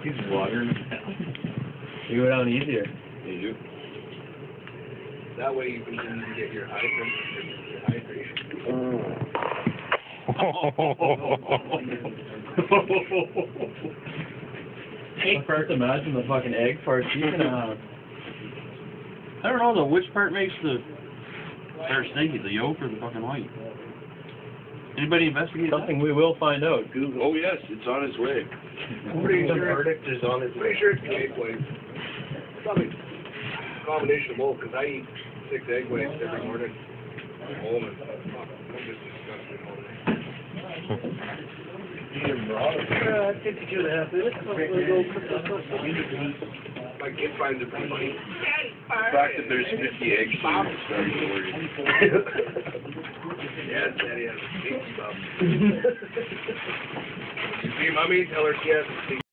He's watering them down. You go down easier. You do. That way you can get your hydration. I first imagine the fucking egg farts you can have. I don't know though, which part makes the better stinky, the yolk or the fucking white? Anybody investigate Something we will find out. Google. Oh yes, it's on its way. I'm pretty The sure verdict is on its way. pretty sure it's the egg whites. Probably a combination of both, because I eat 6 egg whites every morning. I'm home and fuck, I'm just disgusted all day. Yeah, 52 and a half minutes. My kid finds it pretty funny. The fact that there's 50 eggs here is starting to worry. Yeah, Daddy has a stinky bum. You see, Mommy, tell her she has a stinky